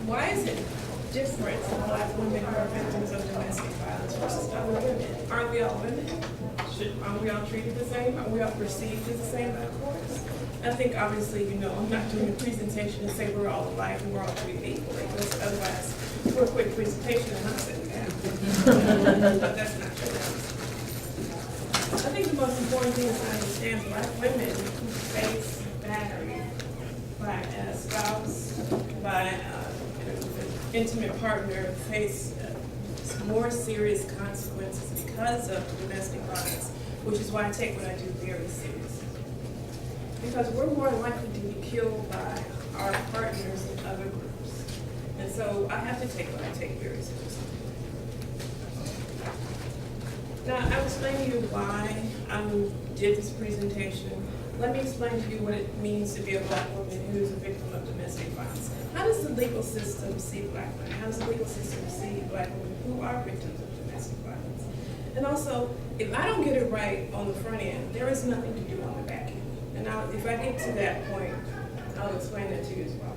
Why is it different for Black women who are victims of domestic violence versus other women? Aren't we all women? Aren't we all treated the same? Are we all perceived as the same by courts? I think obviously, you know, I'm not doing a presentation to say we're all alike and we're all treated equally, because otherwise we're a quick presentation and I'm sitting down. But that's not true. I think the most important thing is to understand Black women who face battery by a spouse, by an intimate partner, face more serious consequences because of domestic violence, which is why I take what I do very seriously. Because we're more likely to be killed by our partners than other groups. And so I have to take what I take very seriously. Now, I'll explain to you why I did this presentation. Let me explain to you what it means to be a Black woman who is a victim of domestic violence. How does the legal system see Black women? How does the legal system see Black women who are victims of domestic violence? And also, if I don't get it right on the front end, there is nothing to do on the back end. And if I get to that point, I'll explain that to you as well.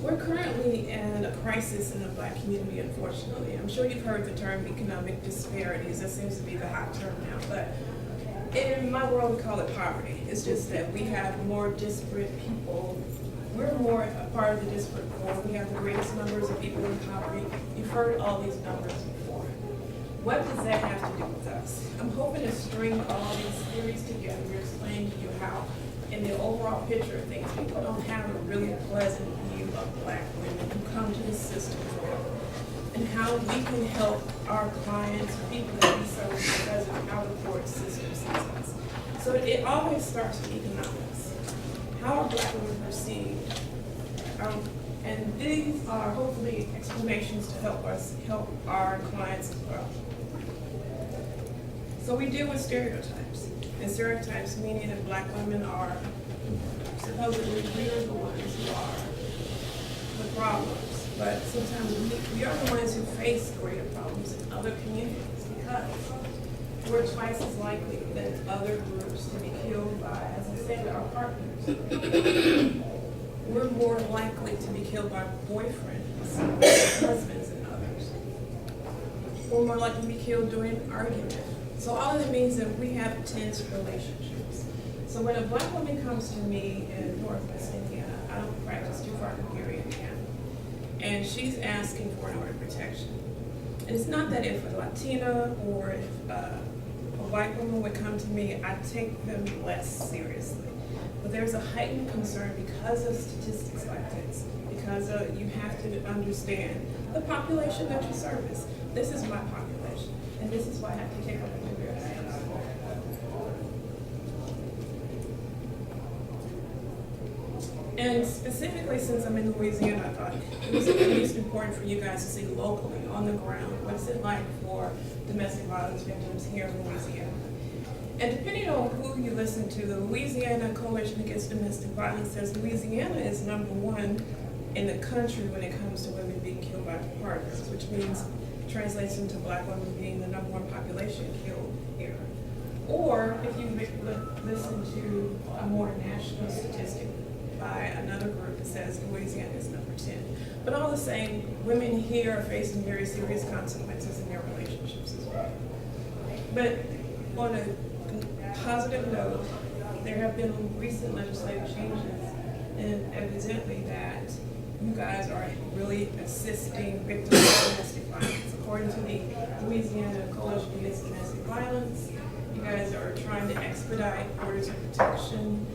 We're currently in a crisis in the Black community, unfortunately. I'm sure you've heard the term economic disparities. That seems to be the hot term now. But in my world, we call it poverty. It's just that we have more disparate people. We're more a part of the disparate poor. We have the greatest numbers of people in poverty. You've heard all these numbers before. What does that have to do with us? I'm hoping to string all these theories together to explain to you how, in the overall picture of things, people don't have a really pleasant view of Black women who come to the system for help, and how we can help our clients, people that we serve, because of how the court system sees us. So it always starts with economics. How are Black women perceived? And these are hopefully explanations to help us help our clients as well. So we deal with stereotypes. And stereotypes meaning that Black women are supposedly we are the ones who are the problems. But sometimes we are the ones who face greater problems in other communities because we're twice as likely than other groups to be killed by, as I said, our partners. We're more likely to be killed by boyfriends, husbands, and others. We're more likely to be killed during an argument. So all of that means that we have tense relationships. So when a Black woman comes to me in Northwest Indiana, I don't practice too far from Gary, Indiana, and she's asking for an order of protection. And it's not that if a Latina or if a white woman would come to me, I take them less seriously. But there's a heightened concern because of statistics like this, because you have to understand the population that you service. This is my population, and this is why I have to take up with you very seriously. And specifically, since I'm in Louisiana, I thought it was at least important for you guys to see locally, on the ground, what's it like for domestic violence victims here in Louisiana. And depending on who you listen to, the Louisiana Coalition Against Domestic Violence says Louisiana is #1 in the country when it comes to women being killed by partners, which means translates into Black women being the #1 population killed here. Or if you listen to a more national statistic by another group that says Louisiana is #10. But all the same, women here are facing very serious consequences in their relationships as well. But on a positive note, there have been recent legislative changes, and evidently that you guys are really assisting victims of domestic violence. According to the Louisiana Coalition Against Domestic Violence, you guys are trying to expedite orders of protection,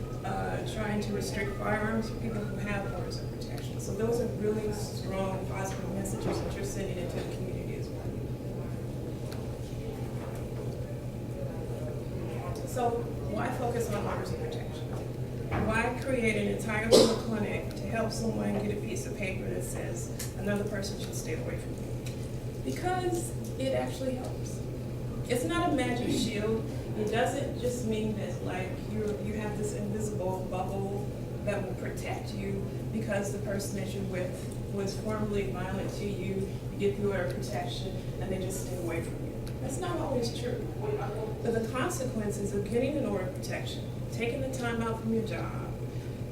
trying to restrict firearms for people who have orders of protection. So those are really strong, positive messages that you're sending into the community as well. So why focus on orders of protection? Why create an entire little clinic to help someone get a piece of paper that says another person should stay away from you? Because it actually helps. It's not a magic shield. It doesn't just mean that like you have this invisible bubble that will protect you because the person that you're with was formerly violent to you, you get the order of protection, and they just stay away from you. That's not always true. But the consequences of getting an order of protection, taking the time out from your job,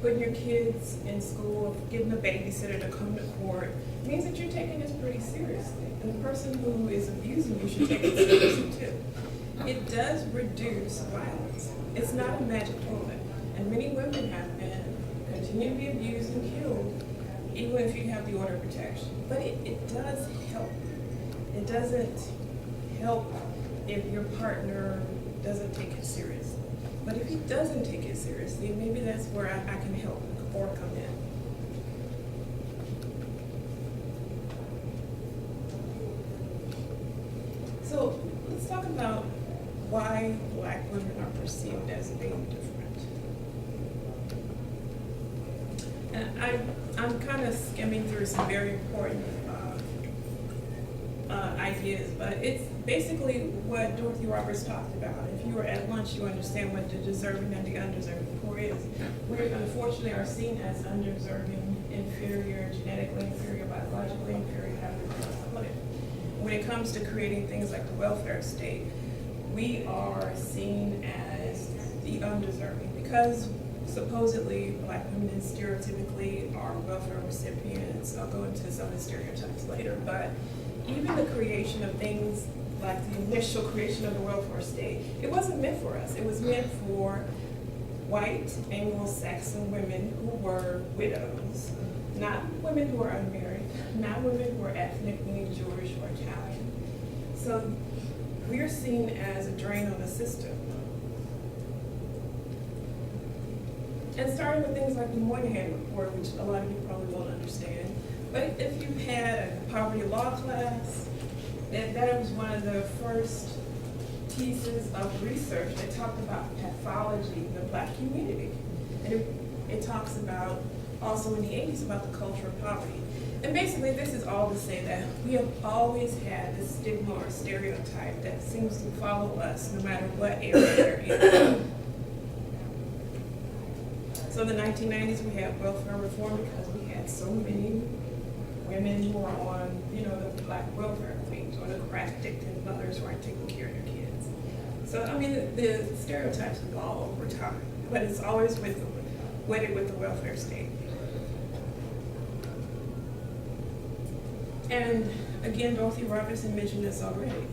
putting your kids in school, getting a babysitter to come to court, means that you're taking this pretty seriously. And the person who is abusing you should take it seriously too. It does reduce violence. It's not a magic bullet. And many women have been continue to be abused and killed, even if you have the order of protection. But it does help. It doesn't help if your partner doesn't take it seriously. But if he doesn't take it seriously, maybe that's where I can help or come in. So let's talk about why Black women are perceived as being different. And I'm kind of skimming through some very important ideas, but it's basically what Dorothy Roberts talked about. If you were at lunch, you understand what the deserving and the undeserving poor is. We unfortunately are seen as undeserving, inferior, genetically inferior, biologically inferior, however you want to put it. When it comes to creating things like the welfare state, we are seen as the undeserving because supposedly Black women stereotypically are welfare recipients. I'll go into some of the stereotypes later, but even the creation of things like the initial creation of the welfare state, it wasn't meant for us. It was meant for white Anglo-Saxon women who were widows, not women who were unmarried, not women who were ethnically Jewish or Italian. So we're seen as a drain on the system. And starting with things like the Moynihan Report, which a lot of you probably won't understand. But if you had a poverty law class, that was one of the first pieces of research that talked about pathology in the Black community. And it talks about, also in the 80s, about the culture of poverty. And basically this is all to say that we have always had this stigma or stereotype that seems to follow us no matter what area they're in. So in the 1990s we had welfare reform because we had so many women who were on, the Black welfare queens or the crack addicted mothers who aren't taking care of their kids. So, I mean, the stereotypes evolve over time, but it's always wedded with the welfare state. And again, Dorothy Roberts mentioned this already.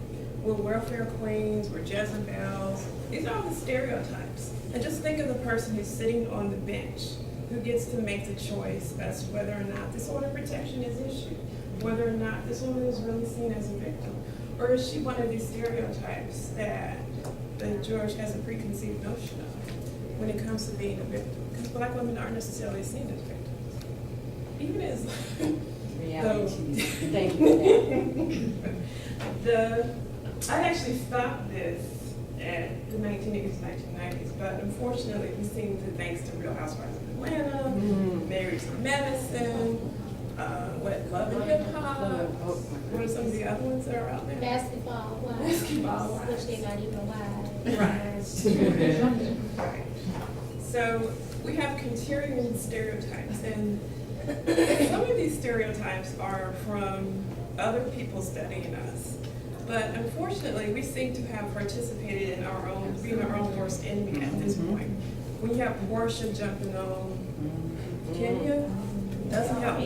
We're welfare queens, we're Jezebels. These are all the stereotypes. And just think of the person who's sitting on the bench who gets to make the choice as to whether or not this order of protection is issued, whether or not this woman is really seen as a victim, or is she one of these stereotypes that the judge has a preconceived notion of when it comes to being a victim? Because Black women aren't necessarily seen as victims. Even as reality. Thank you for that. I actually stopped this at the 1980s, 1990s, but unfortunately we seem to, thanks to Real Housewives of Atlanta, Married to Medicine, Love and Hip Hop, what are some of the other ones that are out there? Basketball Wives. Which they're not even wives. Right. So we have continuing stereotypes, and some of these stereotypes are from other people studying us. But unfortunately, we seem to have participated in being our own worst enemy at this point. When you have Portia jumping on Kenya, doesn't help.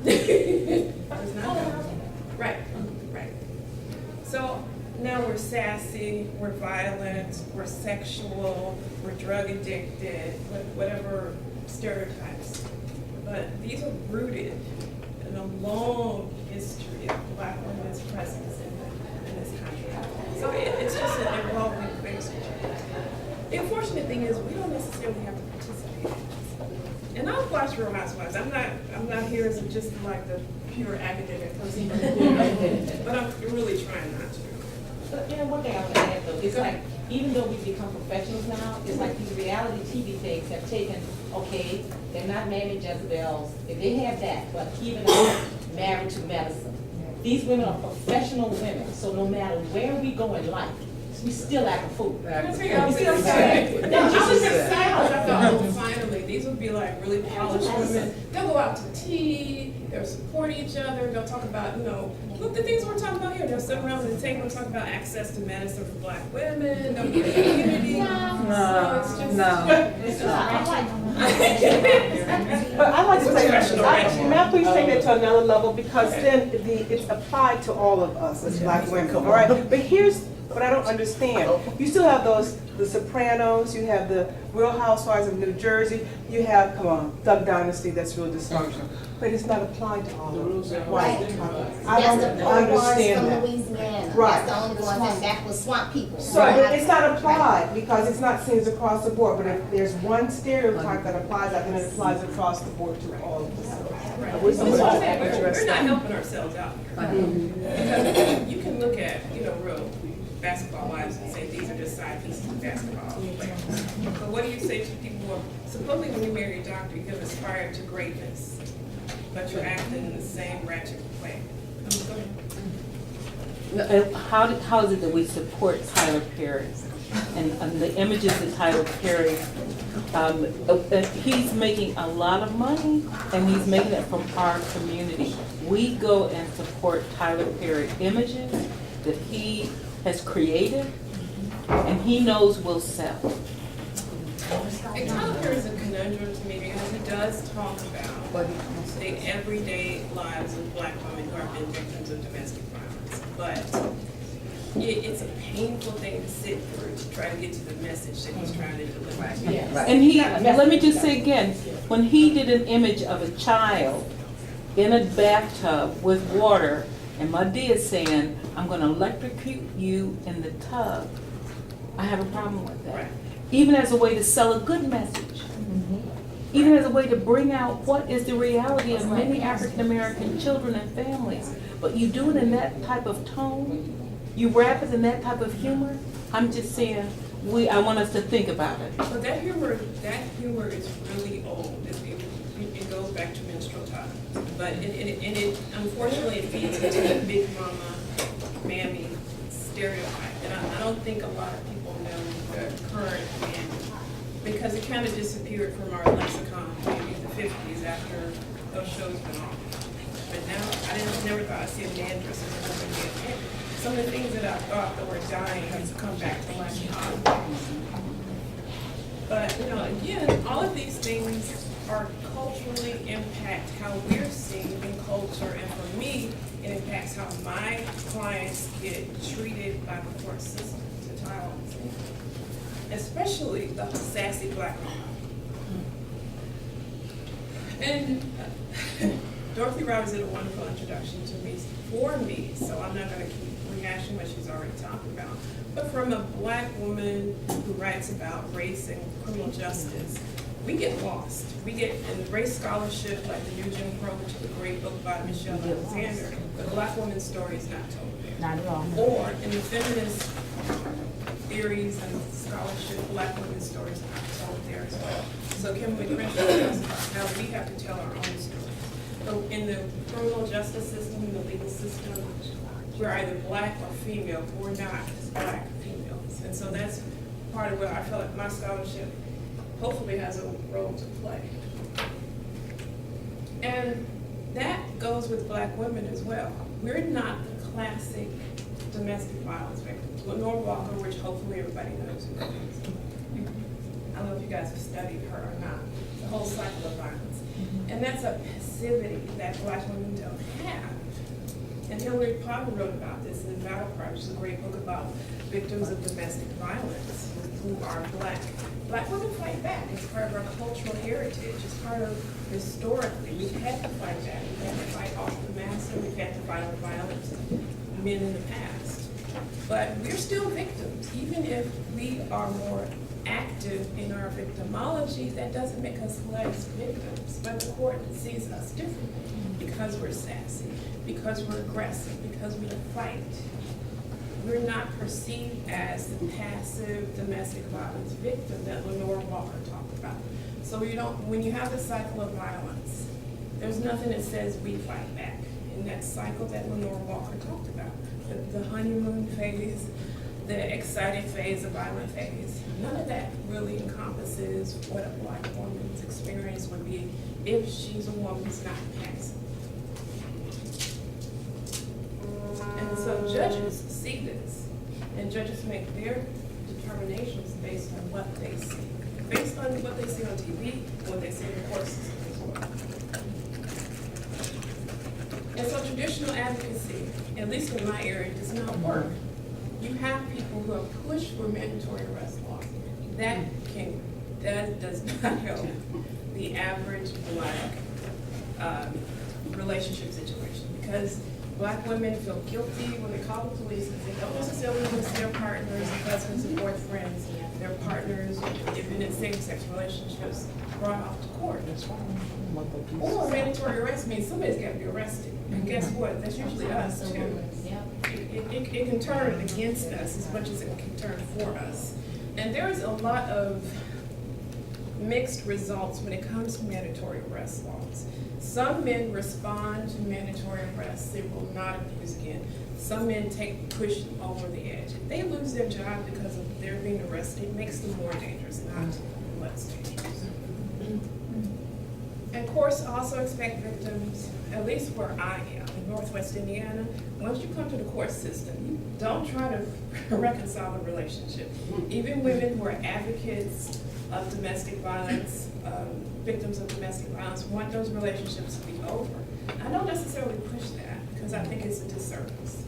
Does not help. Right. So now we're sassy, we're violent, we're sexual, we're drug addicted, whatever stereotypes. But these are rooted in a long history of Black women's presence in this country. So it's just an evolving thing. The unfortunate thing is we don't necessarily have to participate in this. And I'll watch Real Housewives. I'm not here as just like the pure academic person, but I'm really trying not to. But one thing I want to add though, it's like even though we've become professionals now, it's like these reality TV things have taken, okay, they're not married Jezebels, if they have that, but even Married to Medicine. These women are professional women, so no matter where we go in life, we still act a fool. I was excited. I thought, oh, finally, these would be like really polished women. They'll go out to tea, they'll support each other, they'll talk about, look, the things we're talking about here. They'll sit around the table and talk about access to medicine for Black women, they'll be a community. No. It's just But I like to take, Professional wrenching. may I please take that to another level, because then it's applied to all of us as black women, all right? But here's what I don't understand. You still have the Sopranos, you have the Real Housewives of New Jersey, you have, come on, Duck Dynasty, that's real dysfunctional. But it's not applied to all of us. Right. I That's don't the poor ones understand from that. Louisiana. Right. That's the only ones, and that was swamp people. So but it's not applied, because it's not seen across the board, but if there's one stereotype that applies, I think it applies across the board to all of us. Right. I wish That's what I'm somebody saying. would address We're not that. helping ourselves out here. Because you can look at, real basketball wives and say these are just side pieces of basketball players. But what do you say to people who are, supposedly when you marry a doctor, you have aspired to greatness, but you're acting in the same ratchet way? Go ahead. How is it that we support Tyler Perry and the images that Tyler Perry, he's making a lot of money and he's making it from our community. We go and support Tyler Perry images that he has created and he knows will sell. And Tyler Perry is a conundrum to me because he does talk about the everyday lives of black women who have been victims of domestic violence. But it's a painful thing to sit through to try to get to the message that he's trying to deliver. And let me just say again, when he did an image of a child in a bathtub with water, and Madea is saying, I'm gonna electrocute you in the tub, I have a problem with that. Right. Even as a way to sell a good message. Even as a way to bring out what is the reality of many African American children and families. But you do it in that type of tone, you wrap it in that type of humor, I'm just saying, I want us to think about it. But that humor is really old. It goes back to minstrel time. But it unfortunately it feeds into the big mama, mammy stereotype. And I don't think a lot of people know the current mammy, because it kind of disappeared from our lexicon maybe in the 50s after those shows went off. But now, I never thought I'd see a man dressed as a woman be a man. Some of the things that I thought that were dying have come back to lexicon. But, again, all of these things are culturally impact how we're seen in culture. And for me, it impacts how my clients get treated by the court system, to tie all these things. Especially the sassy black woman. And Dorothy Roberts did a wonderful introduction to me for me, so I'm not going to keep rehashing what she's already talked about. But from a black woman who writes about race and criminal justice, we get lost. We get in race scholarship, like the New Jim Crow, which is a great book by Michelle Alexander. The black woman's story is not told there. Not at all. Or in the feminist theories and scholarship, black women's stories are not told there as well. So Kimberly Crenshaw talks about how we have to tell our own story. So in the criminal justice system, in the legal system, we're either black or female, but we're not black females. And so that's part of what I feel like my scholarship hopefully has a role to play. And that goes with black women as well. We're not the classic domestic violence victims. Lenore Walker, which hopefully everybody knows who that is. I don't know if you guys have studied her or not. The whole cycle of violence. And that's a passivity that black women don't have. And Hillary Potter wrote about this in Valparaiso, which is a great book about victims of domestic violence who are black. Black women fight back. It's part of our cultural heritage. It's part of, historically, we've had to fight back. We've had to fight off the master. We've had to fight off violence men in the past. But we're still victims. Even if we are more active in our victimology, that doesn't make us less victims. But the court sees us differently because we're sassy, because we're aggressive, because we fight. We're not perceived as the passive domestic violence victim that Lenore Walker talked about. So when you have the cycle of violence, there's nothing that says we fight back in that cycle that Lenore Walker talked about. The honeymoon phase, the excited phase, the violent phase. None of that really encompasses what a black woman's experience would be if she's a woman who's not passive. And so judges see this, and judges make their determinations based on what they see. based on what they see on TV, and what they see in the court system as well. And so traditional advocacy, at least in my area, does not work. You have people who have pushed for mandatory arrest laws. That does not help the average Black relationship situation, because Black women feel guilty when they call the police because they don't necessarily want to see their partners, husbands and boyfriends, their partners, even in same-sex relationships, brought off to court. Or mandatory arrest means somebody's got to be arrested. And guess what? That's usually us too. It can turn against us as much as it can turn for us. And there's a lot of mixed results when it comes to mandatory arrest laws. Some men respond to mandatory arrests, they will not abuse again. Some men push them over the edge. If they lose their job because of their being arrested, it makes them more dangerous, not less dangerous. And courts also expect victims, at least where I am, in Northwest Indiana, once you come to the court system, you don't try to reconcile the relationship. Even women who are advocates of domestic violence, victims of domestic violence, want those relationships to be over. I don't necessarily push that because I think it's a disservice.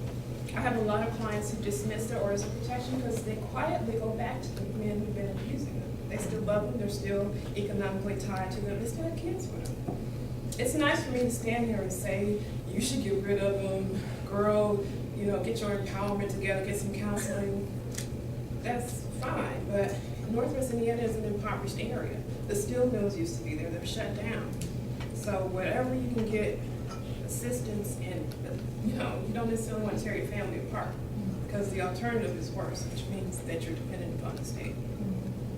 I have a lot of clients who dismiss their orders of protection because they quietly go back to the men who've been abusing them. They still love them, they're still economically tied to them, they still have kids with them. It's nice for me to stand here and say, you should get rid of them, girl, get your empowerment together, get some counseling. That's fine, but Northwest Indiana is an impoverished area. The steel mills used to be there, they're shut down. So whatever you can get assistance in, you don't necessarily want to tear your family apart because the alternative is worse, which means that you're dependent upon the state.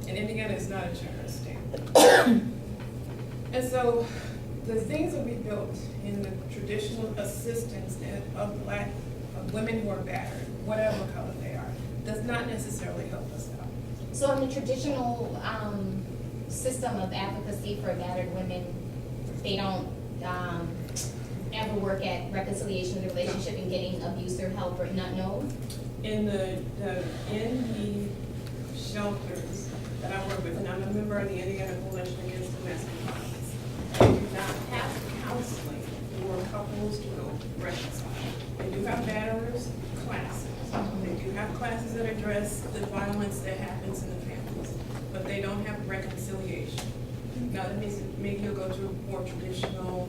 And Indiana is not a generous state. And so the things that we built in the traditional assistance of women who are battered, whatever color they are, does not necessarily help us out. So in the traditional system of advocacy for battered women, they don't ever work at reconciliation of the relationship and getting abuse or help or not known? In the shelters that I work with, and I'm a member of the Indiana Coalition Against Domestic Violence, they do not have counseling for couples to reconcile. They do have batterers classes. They do have classes that address the violence that happens in the families, but they don't have reconciliation. Now that means that maybe you'll go to a more traditional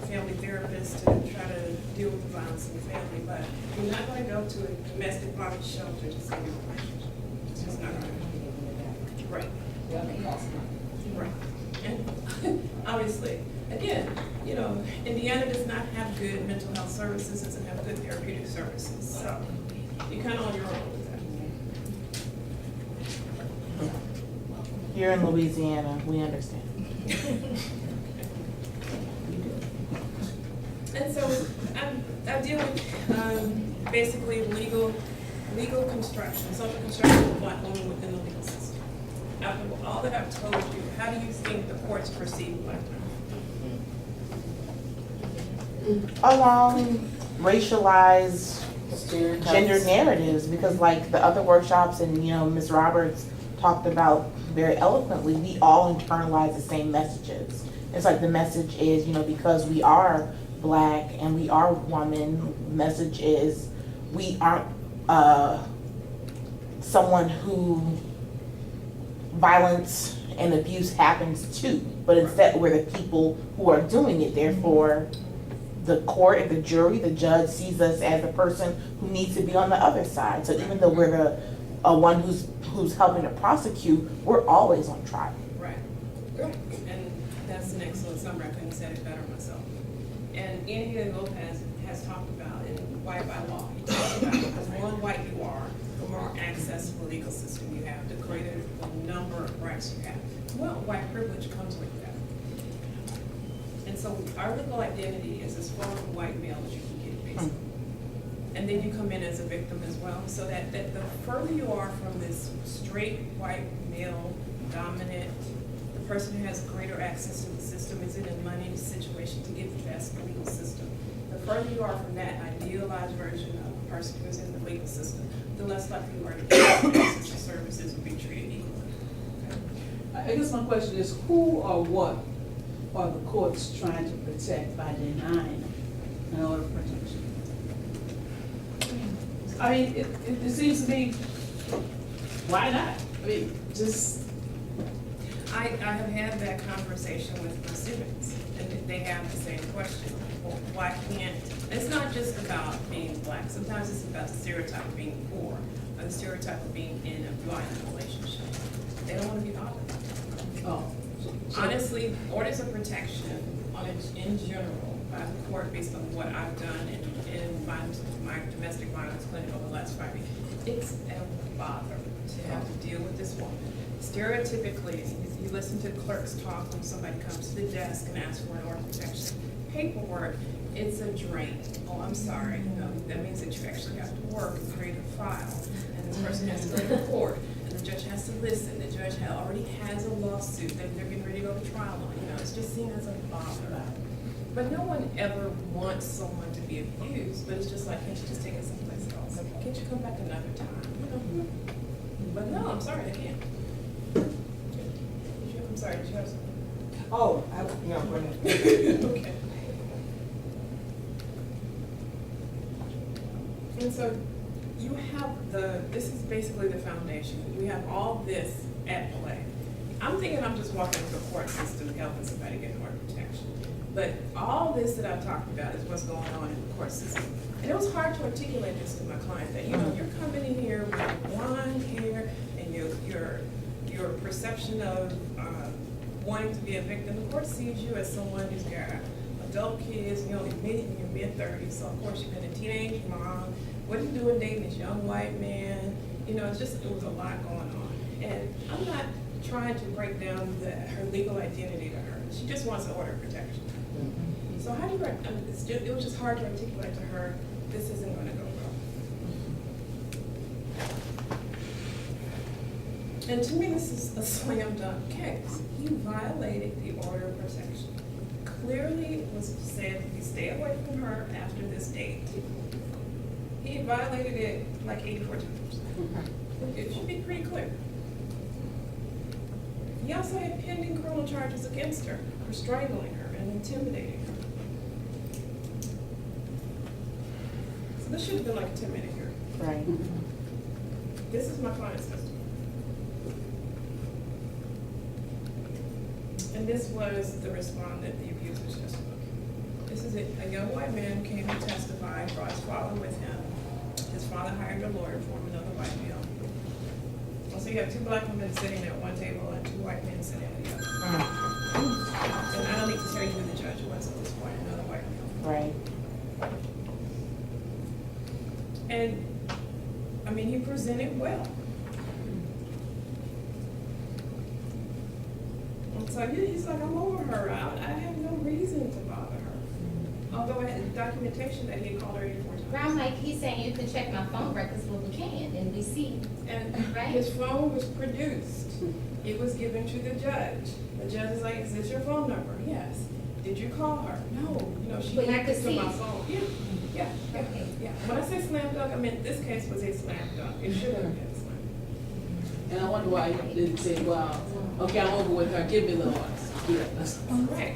family therapist to try to deal with the violence in the family, but you're not going to go to a domestic violence shelter to save your relationship. It's just not going to. Right. Right. And obviously, again, Indiana does not have good mental health services, doesn't have good therapeutic services, so you're kind of on your own with that. Here in Louisiana, we understand. And so I deal with basically legal construction, social construction of Black women within the legal system. After all that I've told you, how do you think the courts perceive Black women? Along racialized gender narratives, because like the other workshops and Ms. Roberts talked about very eloquently, we all internalize the same messages. It's like the message is, because we are Black and we are women, the message is we aren't someone who violence and abuse happens to, but instead we're the people who are doing it. Therefore, the court and the jury, the judge sees us as the person who needs to be on the other side. So even though we're the one who's helping to prosecute, we're always on trial. Right. Right. And that's an excellent summary. I couldn't have said it better myself. And Andy Lopez has talked about in White by Law. He talks about the more white you are, the more access to the legal system you have, the greater the number of rights you have. Well, white privilege comes with that. And so our legal identity is as far as a white male as you can get, basically. And then you come in as a victim as well, so that the further you are from this straight white male dominant, the person who has greater access to the system is in a money situation to get the best legal system. The further you are from that idealized version of a person who is in the legal system, the less likely you are to get access to services and be treated equally. I guess my question is, who or what are the courts trying to protect by denying an order of protection? I mean, it seems to me, why not? I mean, just, I have had that conversation with my students, and they have the same question. Well, why can't, it's not just about being black, sometimes it's about the stereotype of being poor, or the stereotype of being in a violent relationship. They don't want to be bothered. oh. Honestly, orders of protection in general by the court, based on what I've done in my domestic violence clinic over the last 5 years, it's a bother to have to deal with this woman. Stereotypically, you listen to clerks talk when somebody comes to the desk and asks for an order of protection. Paperwork, it's a drain. Oh, I'm sorry, that means that you actually have to work and create a file, and this person has to go to court, and the judge has to listen. The judge already has a lawsuit that they're getting ready to go to trial on. It's just seen as a bother. But no one ever wants someone to be abused, but it's just like, can't you just take it someplace else? Can't you come back another time? But no, I'm sorry, I can't. I'm sorry, did you have something? Oh, no, go ahead. Okay. And so you have this is basically the foundation. We have all this at play. I'm thinking I'm just walking through the court system helping somebody get an order of protection. But all this that I've talked about is what's going on in the court system. And it was hard to articulate this to my client that, you're coming in here with blonde hair and your perception of wanting to be a victim. The court sees you as someone who's got adult kids, in your mid-30s, so of course you've been a teenage mom. What are you doing dating this young white man? It was a lot going on. And I'm not trying to break down her legal identity to her. She just wants an order of protection. So how do you, it was just hard to articulate to her, this isn't going to go well. And to me, this is a slam dunk case. He violated the order of protection. Clearly was said if you stay away from her after this date. He violated it like 84 times. It should be pretty clear. He also had pending criminal charges against her for strangling her and intimidating her. So this should have been like a 10-minute hearing. Right. This is my client's testimony. And this was the respondent, the abuser's testimony. This is a young white man came to testify, brought his father with him. His father hired a lawyer for him, another white male. So you have two black women sitting at one table and two white men sitting at the other. And I don't need to tell you who the judge was at this point, another white male. Right. And, he presented well. And so he's like, I'm over her. I have no reason to bother her. Although I had documentation that he had called her 84 times. I'm like, he's saying you can check my phone records, well, we can, and we see. And Right. his phone was produced. It was given to the judge. The judge is like, is this your phone number? Yes. Did you call her? No. She But you hacked could into see. my phone. Yeah. Okay. Yeah. When I say slam dunk, I meant this case was a slam dunk. It should have been a slam dunk. And I wonder why you didn't say, well, okay, I'm over with her, give me the orders. Yeah, that's. Right.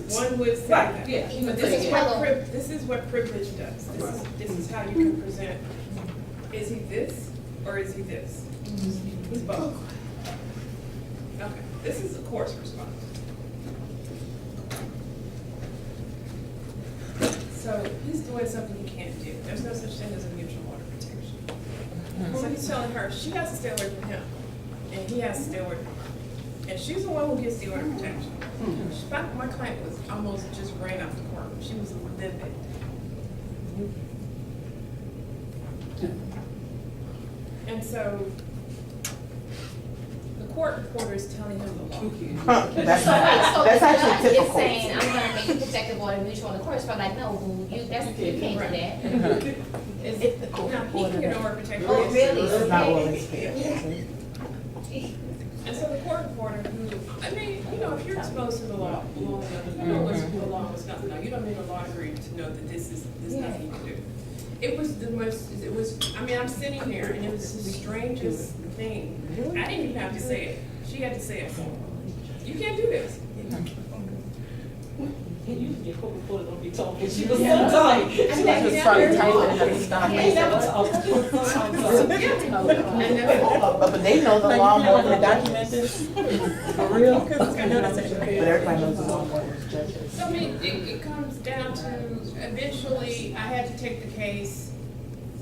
One would say Right, that. yeah. But this is what privilege does. This is how you can present. Is he this or is he this? He's both. Okay, this is the court's response. So he's doing something he can't do. There's no such thing as a mutual order of protection. So he's telling her she has to stay away from him, and he has to stay away from her. And she's the one who gets the order of protection. My client was almost just ran off the court. She was livid. And so the court reporter is telling him the law. That's So actually it's typical. saying, I'm gonna make a protective order mutual on the course, but like, no, boo, you can't do that. It's the court. Now, he can get an order of protection. Oh, really? This is not Okay. always fair. And so the court reporter who, if you're exposed to the law long enough, you know what's the law was nothing. Now, you don't need a law degree to know that there's nothing you can do. I'm sitting here and it was the strangest thing. I didn't even have to say it. She had to say it. You can't do this. Can you get cold before it don't be talking? She Yeah. was so tight. And She then was you probably never typing know. and had to stop. Yeah. Ain't never talked. She was so tight. But they know the law more than document judges. this? For real? But everybody knows the law more than judges. So I mean, it comes down to, eventually, I had to take the case,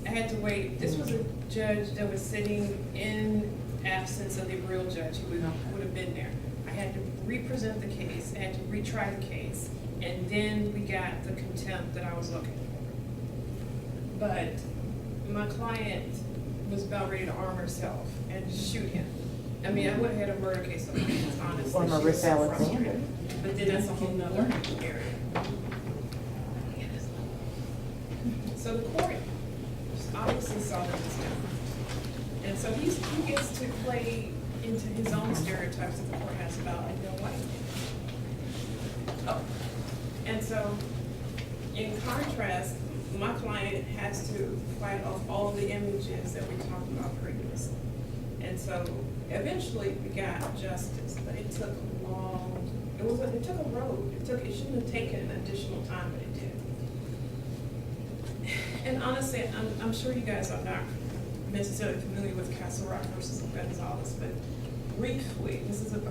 I had to wait. This was a judge that was sitting in absence of the real judge who would have been there. I had to represent the case, I had to retry the case, and then we got the contempt that I was looking for. But my client was about ready to arm herself and shoot him. I mean, I would have had a murder case on my hands, honestly. Or She was Marissa so Alexander. frustrated. But then that's a whole nother area. So the court obviously saw that as different. And so he gets to play into his own stereotypes that the court has about ideal white men. Oh, and so in contrast, my client has to fight off all the images that we talked about previously. And so eventually we got justice, but it took long, it took a road. It shouldn't have taken an additional time, but it did. And honestly, I'm sure you guys are not necessarily familiar with Castle Rock versus Gonzalez, but briefly, this is a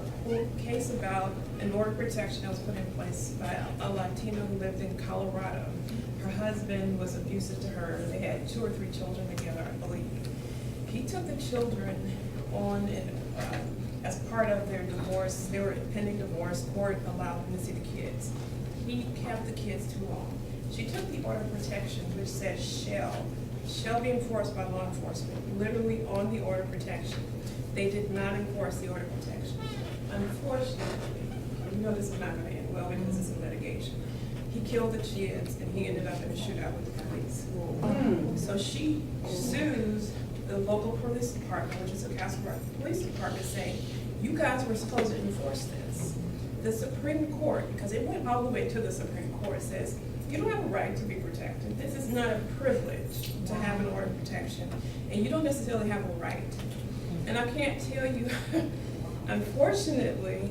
case about an order of protection that was put in place by a Latino who lived in Colorado. Her husband was abusive to her. They had 2 or 3 children together, I believe. He took the children on as part of their divorce. They were pending divorce. Court allowed them to see the kids. He kept the kids too long. She took the order of protection, which says shall be enforced by law enforcement, literally on the order of protection. They did not enforce the order of protection. Unfortunately, you know this is not going to end well because it's a litigation. He killed the kids and he ended up in a shootout with the police. So she sues the local police department, which is the Castle Rock Police Department, saying, you guys were supposed to enforce this. The Supreme Court, because it went all the way to the Supreme Court, says, you don't have a right to be protected. This is not a privilege to have an order of protection, and you don't necessarily have a right. And I can't tell you, unfortunately,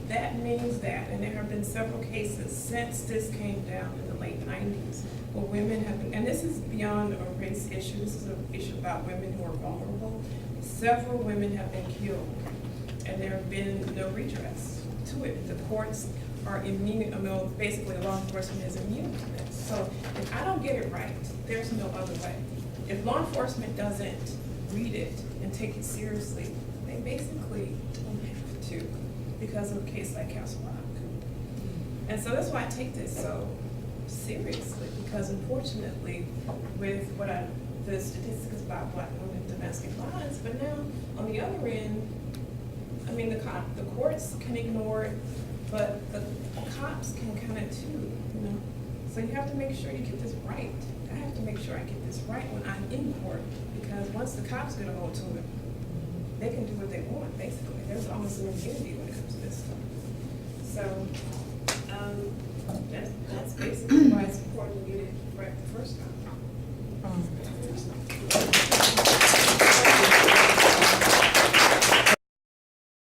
that means that, and there have been several cases since this came down in the late 90s, where women have been, and this is beyond a race issue, this is an issue about women who are vulnerable. Several women have been killed, and there have been no redress to it. The courts are immune, basically law enforcement is immune to this. So if I don't get it right, there's no other way. If law enforcement doesn't read it and take it seriously, they basically don't have to because of a case like Castle Rock. And so that's why I take this so seriously, because unfortunately, with the statistics about Black women in domestic violence, but now on the other end, I mean, the courts can ignore it, but the cops can kind of too, you know? So you have to make sure you get this right. I have to make sure I get this right when I'm in court, because once the cops get a hold to it, they can do what they want, basically. There's almost an impunity when it comes to this stuff. So,